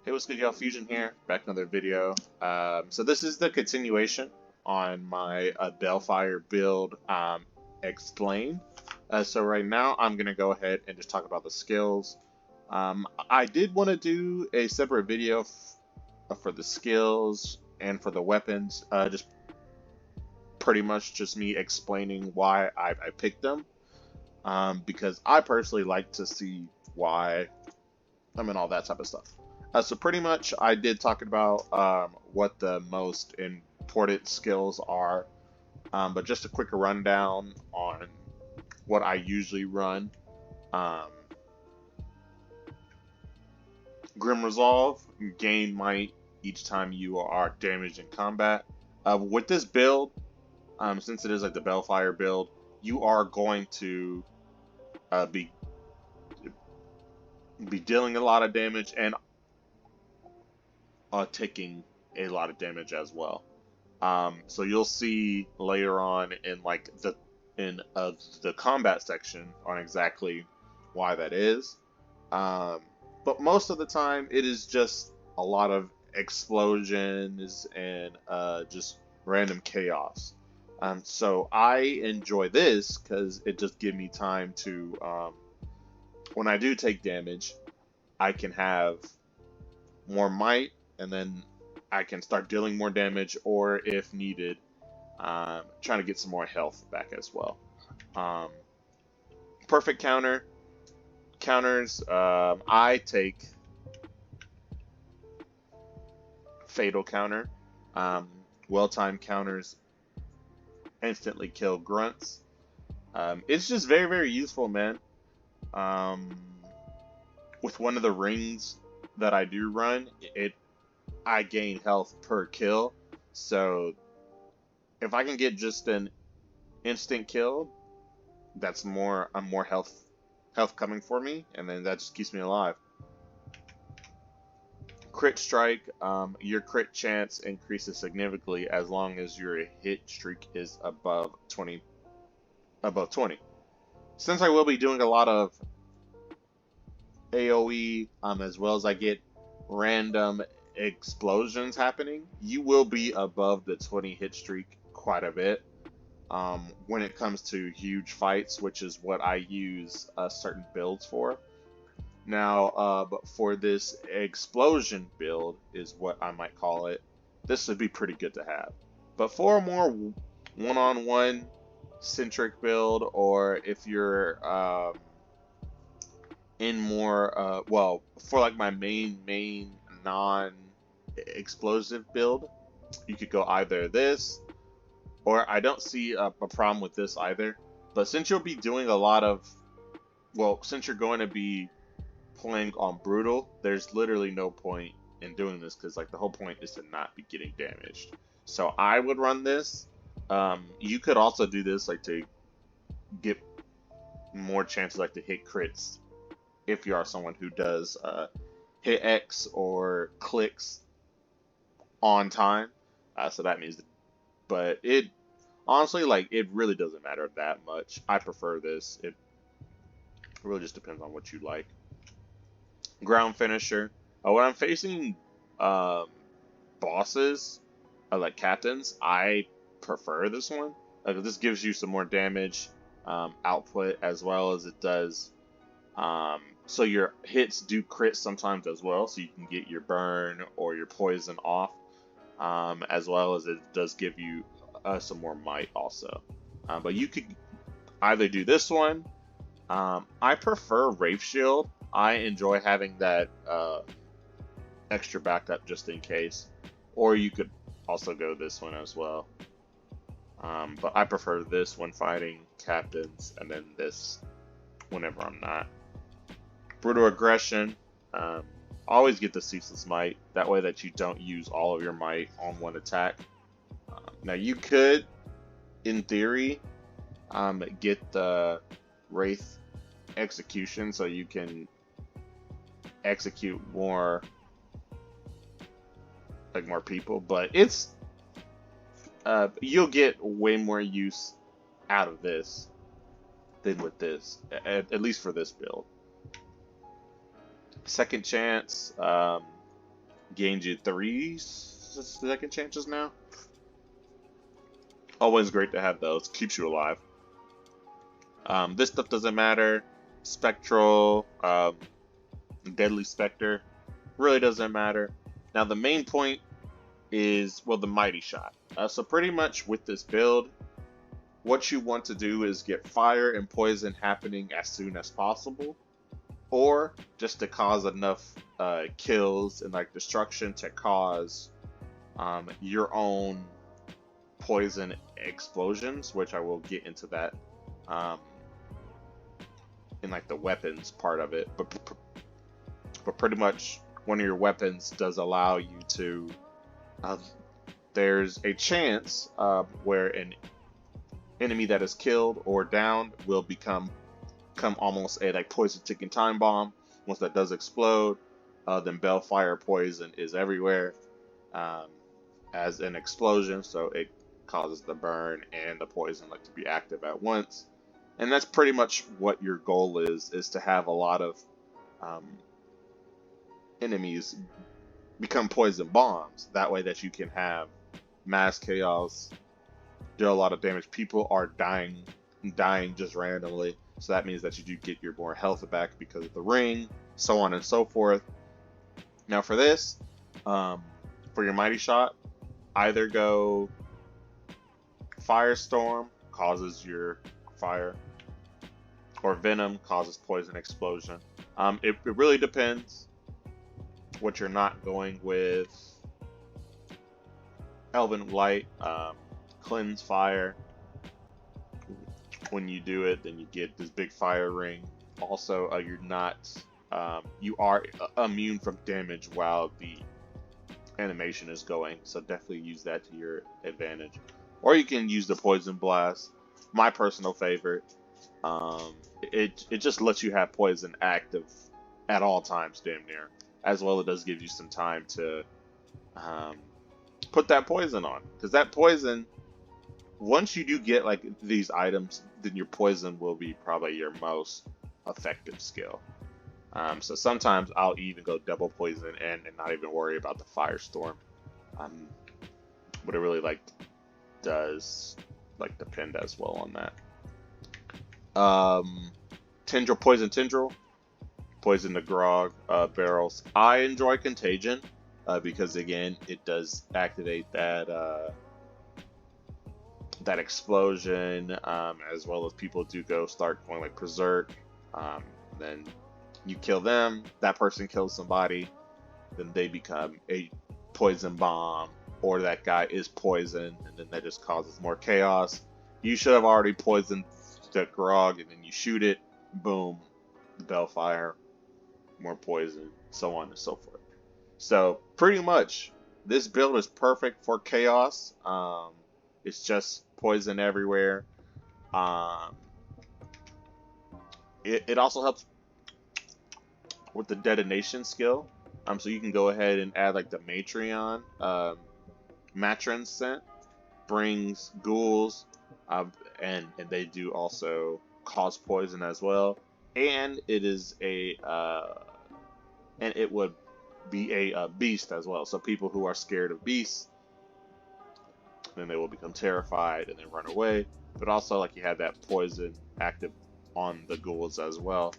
Hey, what's good, y'all? Fusion here, back another video. So this is the continuation on my Balefire build explained. So right now I'm gonna go ahead and just talk about the skills. I did want to do a separate video for the skills and for the weapons, just pretty much just me explaining why I picked them. Because I personally like to see why. I mean, all that type of stuff. So pretty much, I did talk about what the most important skills are, but just a quick rundown on what I usually run. Um, Grim Resolve, gain might each time you are damaged in combat. With this build, since it is like the Balefire build, you are going to be dealing a lot of damage and taking a lot of damage as well. So you'll see later on in like the combat section on exactly why that is. But most of the time it is just a lot of explosions and just random chaos. So I enjoy this because it just gives me time to when I do take damage, I can have more might, and then I can start dealing more damage, or if needed, trying to get some more health back as well. Um, Perfect counters. I take fatal counter. Um, Well-timed counters instantly kill grunts. It's just very useful, man. Um, with one of the rings that I do run, I gain health per kill. So if I can get just an instant kill, that's more health coming for me, and then that just keeps me alive. Crit strike, your crit chance increases significantly as long as your hit streak is above 20. Since I will be doing a lot of AoE, as well as I get random explosions happening, you will be above the 20 hit streak quite a bit. When it comes to huge fights, which is what I use certain builds for. Now, but for this explosion build, is what I might call it, this would be pretty good to have. But for a more one-on-one centric build, or if you're in more, well, for like my main non-explosive build, you could go either this, or I don't see a problem with this either. But since you'll be doing a lot of, well, since you're going to be playing on brutal, there's literally no point in doing this, because like the whole point is to not be getting damaged. So I would run this. You could also do this like to get more chances like to hit crits if you are someone who does hit X or clicks on time. So that means, but it honestly, like, it really doesn't matter that much. I prefer this. It really just depends on what you like. Ground finisher. When I'm facing bosses, like captains, I prefer this one. This gives you some more damage output, as well as it does. So your hits do crit sometimes as well, so you can get your burn or your poison off, as well as it does give you some more might also. But you could either do this one. I prefer Wraith Shield. I enjoy having that extra backup just in case. Or you could also go this one as well. But I prefer this when fighting captains, and then this whenever I'm not. Brutal Aggression. Always get the Ceaseless Might. That way that you don't use all of your might on one attack. Now you could, in theory, get the Wraith Execution, so you can execute more, like more people, but it's you'll get way more use out of this than with this, at least for this build. Second chance, gains you 3 second chances now. Always great to have those. Keeps you alive. This stuff doesn't matter. Spectral, Deadly Spectre, really doesn't matter. Now the main point is, well, the Mighty Shot. So pretty much with this build, what you want to do is get fire and poison happening as soon as possible, or just to cause enough kills and like destruction to cause your own poison explosions, which I will get into that in like the weapons part of it. But pretty much one of your weapons does allow you to. There's a chance where an enemy that is killed or downed will become almost a like poison ticking time bomb. Once that does explode, then Balefire poison is everywhere as an explosion, so it causes the burn and the poison like to be active at once. And that's pretty much what your goal is to have a lot of enemies become poison bombs. That way that you can have mass chaos, deal a lot of damage. People are dying just randomly. So that means that you do get your more health back because of the ring, so on and so forth. Now for this, for your Mighty Shot, either go Firestorm, causes your fire, or Venom, causes poison explosion. It really depends what you're not going with. Elven Light, Cleanse Fire. When you do it, then you get this big fire ring. Also, you're not, you are immune from damage while the animation is going, so definitely use that to your advantage. Or you can use the Poison Blast, my personal favorite. It just lets you have poison active at all times, damn near. As well, it does give you some time to put that poison on, because that poison, once you do get like these items, then your poison will be probably your most effective skill. So sometimes I'll even go double poison and not even worry about the firestorm. But it really like does like depend as well on that. Tendril, poison tendril, poison the grog barrels. I enjoy contagion because again it does activate that that explosion, as well as people do start going like berserk. Then you kill them, that person kills somebody, then they become a poison bomb, or that guy is poisoned, and then that just causes more chaos. You should have already poisoned the grog, and then you shoot it, boom, Balefire, more poison, so on and so forth. So pretty much, this build is perfect for chaos. It's just poison everywhere. It also helps with the detonation skill. So you can go ahead and add like the Matreon, Matron scent, brings ghouls, and they do also cause poison as well. And it is and it would be a beast as well. So people who are scared of beasts, then they will become terrified and then run away. But also, like, you have that poison active on the ghouls as well.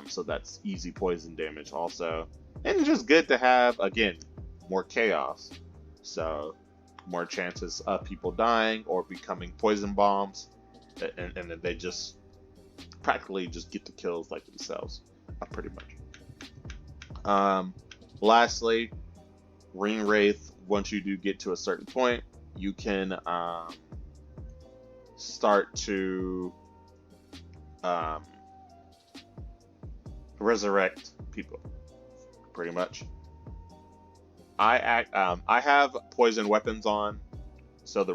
So that's easy poison damage also. And it's just good to have, again, more chaos. So more chances of people dying or becoming poison bombs. And then they just practically just get the kills like themselves, pretty much. Lastly, Ring Wraith, once you do get to a certain point, you can start to resurrect people, pretty much. I have poison weapons on, so the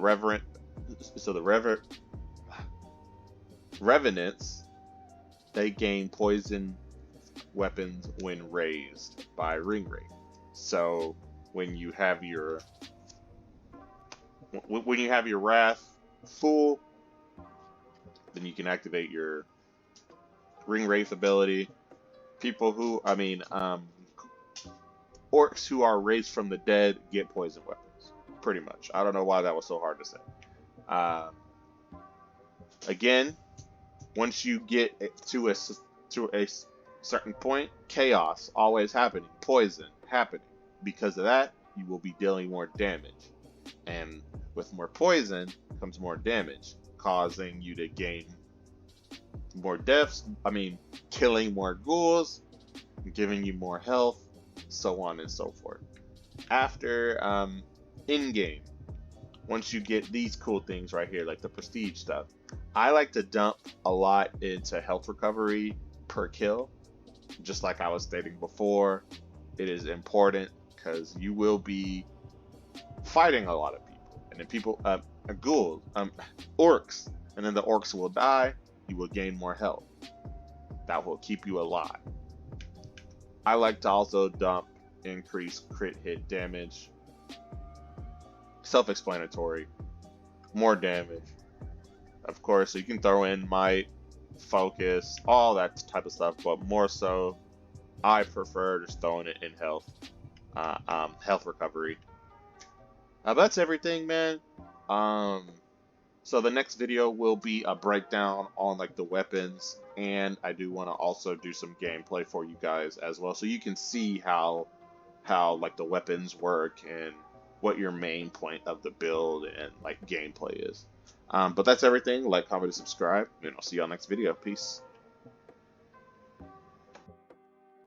Revenants, they gain poison weapons when raised by Ring Wraith. So when you have your wrath full, then you can activate your Ring Wraith ability. People who, orcs who are raised from the dead get poison weapons. Pretty much. I don't know why that was so hard to say. Uh, Again, once you get to a certain point, chaos always happening, poison happening. Because of that, you will be dealing more damage. And with more poison comes more damage, causing you to gain more deaths. I mean, killing more ghouls, giving you more health, so on and so forth. After in-game, once you get these cool things right here, like the prestige stuff, I like to dump a lot into health recovery per kill. Just like I was stating before, it is important because you will be fighting a lot of people, and then people, ghouls, orcs, and then the orcs will die. You will gain more health. That will keep you alive. I like to also dump increased crit hit damage. Self-explanatory. More damage. Of course, so you can throw in might, focus, all that type of stuff, but more so, I prefer just throwing it in health. Health recovery. That's everything, man. So the next video will be a breakdown on like the weapons, and I do want to also do some gameplay for you guys as well, so you can see how like the weapons work and what your main point of the build and like gameplay is. But that's everything. Like, comment, and subscribe, and I'll see y'all next video. Peace.